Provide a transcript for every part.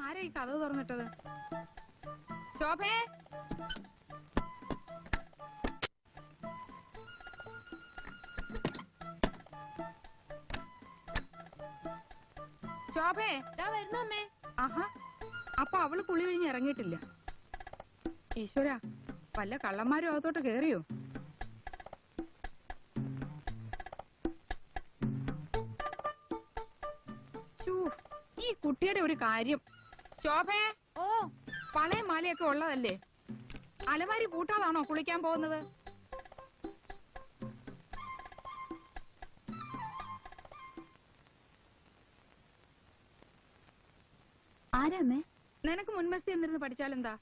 ആരാ ഈ കഥവ് തുറന്നിട്ടത്? ശോഭേ, ശോഭേ, വരുന്നു അമ്മേ. ആഹാ, അപ്പൊ അവള് കുളി കഴിഞ്ഞ് ഇറങ്ങിയിട്ടില്ല. ഈശ്വര, വല്ല കള്ളന്മാരും അകത്തോട്ട് കേറിയോ? ഈ കുട്ടിയുടെ ഒരു കാര്യം. ശോഭേ, ഓ, പളയും മാലയൊക്കെ ഉള്ളതല്ലേ, അലമാരി പൂട്ടാതാണോ കുളിക്കാൻ പോകുന്നത്? ആരാമേ? നിനക്ക് മുൻമസ്തി എന്നിരുന്ന് പഠിച്ചാലെന്താ?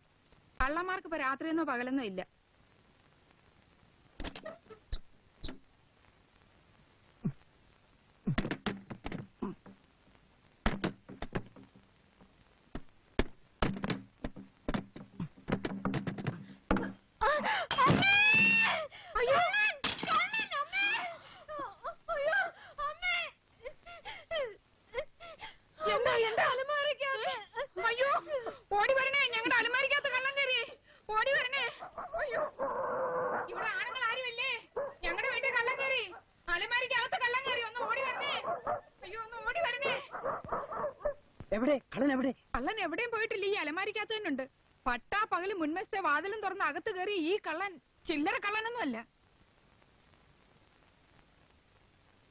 കള്ളന്മാർക്ക് ഇപ്പൊ രാത്രിയെന്നോ പകലെന്നോ ഇല്ല. അയ്യോ, ഓടി വരണേ, ഞങ്ങളുടെ അലമാരിക്കകത്ത് കള്ളം കയറി. ഓടി വരണേ. അയ്യോ, ഇവിടെ ആണുങ്ങൾ ആരുമില്ലേ? ഞങ്ങളുടെ വീട്ടിൽ കള്ളം കയറി, അലമാരിക്കകത്ത് കള്ളം കയറി. ഒന്ന് ഓടി വരണേ. അയ്യോ, ഒന്ന് ഓടി വരണേ. എവിടെ കള്ളൻ? എവിടെ? കള്ളൻ എവിടെയും പോയിട്ടില്ല, ഈ അലമാരിക്കകത്ത് തന്നെ ഉണ്ട്. പട്ടാ പകല് മുൻവശത്തെ വാതിലും തുറന്ന് അകത്ത് കയറി ഈ കള്ളൻ ചില്ലറ കള്ളനൊന്നും അല്ല.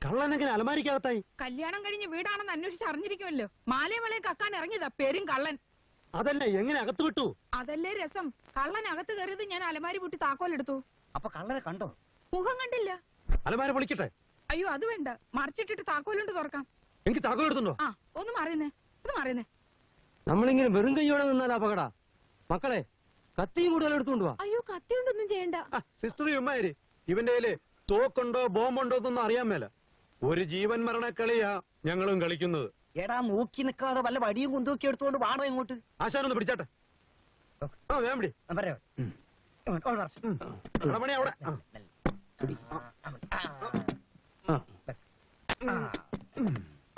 കള്ളനെങ്ങനെ അലമാരിക്കകത്തായി? കല്യാണം കഴിഞ്ഞ് വീടാണെന്ന് അന്വേഷിച്ച് അറിഞ്ഞിരിക്കുമല്ലോ. മാലയമളയെ കക്കാൻ ഇറങ്ങിയതാ പേരും കള്ളൻ. അതല്ല, എങ്ങനെ അകത്ത് വിട്ടു? അതല്ലേ രസം. കള്ളൻ അകത്ത് കയറിയത് ഞാൻ അലമാരി പൂട്ടി താക്കോലെടുത്തു. അപ്പൊ കള്ളനെ കണ്ടോ? മുഖം കണ്ടില്ല. അലമാര പൊളിക്കട്ടെ? അയ്യോ, അത് വേണ്ട, മറിച്ചിട്ടിട്ട് താക്കോലുണ്ട് തുറക്കാം. എനിക്ക് താക്കോൽ എടുത്തുണ്ടോ? ആ, ഒന്ന് മാറിയുന്നേ, ഒന്ന് മാറിയുന്നേ. നമ്മളിങ്ങനെ വെറും കൈയോടെ നിന്നാൽ അപകട. മക്കളെ, കത്തിയും കൂടുതൽ എടുത്തുകൊണ്ട് വാ. അയ്യോ, കത്തി കൊണ്ടൊന്നും ചെയ്യണ്ട. സിസ്റ്റർ ഉമ്മാരി, ഇവന്റെ കയ്യില് തോക്കുണ്ടോ ബോംബുണ്ടോ എന്നൊന്നും അറിയാൻ മേല. ഒരു ജീവൻ മരണ കളിയാ ഞങ്ങളും കളിക്കുന്നത്. എടാ, നോക്കി നിൽക്കാതെ വല്ല വടിയും കുന്തൂക്കി എടുത്തോണ്ട് വാടോ ഇങ്ങോട്ട്. ആശാനൊന്ന് പിടിച്ചാട്ടെ. ആ, വേം പിടി. അവിടെ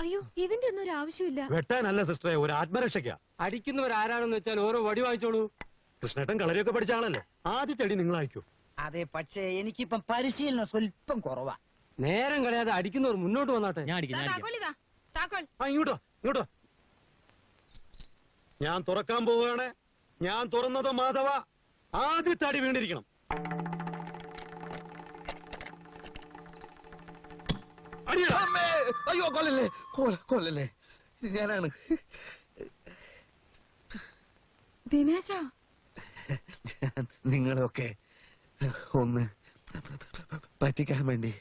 അയ്യോ, ഇതിന്റെ ഒന്നും ഒരു ആവശ്യമില്ല. വെട്ടാനല്ല സിസ്റ്ററെ, ഒരു ആത്മരക്ഷയ്ക്കാ. അടിക്കുന്നവരാരാണെന്ന് വെച്ചാൽ ഓരോ വടി വാങ്ങിച്ചോളൂ. കൃഷ്ണേട്ടൻ കളരിയൊക്കെ പഠിച്ച ആളല്ലേ, ആദ്യത്തെ അടി നിങ്ങൾ അയക്കൂ. അതെ, പക്ഷേ എനിക്കിപ്പം പരിശീലനം സ്വല്പം കുറവാ. നേരം കളയാതെ അടിക്കുന്നവർ മുന്നോട്ട് വന്നാട്ടെ. താക്കോലിതാ, താക്കോൽ. ആ, ഇങ്ങോട്ടോ ഇങ്ങോട്ടോ. ഞാൻ തുറക്കാൻ പോവുകയാണ്. ഞാൻ തുറന്നത് മാധവ, ആദ്യത്തെ അടി വീണിരിക്കണം. അയ്യോ, കൊല്ലല്ലേ കൊല്ലല്ലേ, ഞാനാണ്. ദിനേശ, നിങ്ങളൊക്കെ ഒന്ന് പറ്റിക്കാൻ വേണ്ടി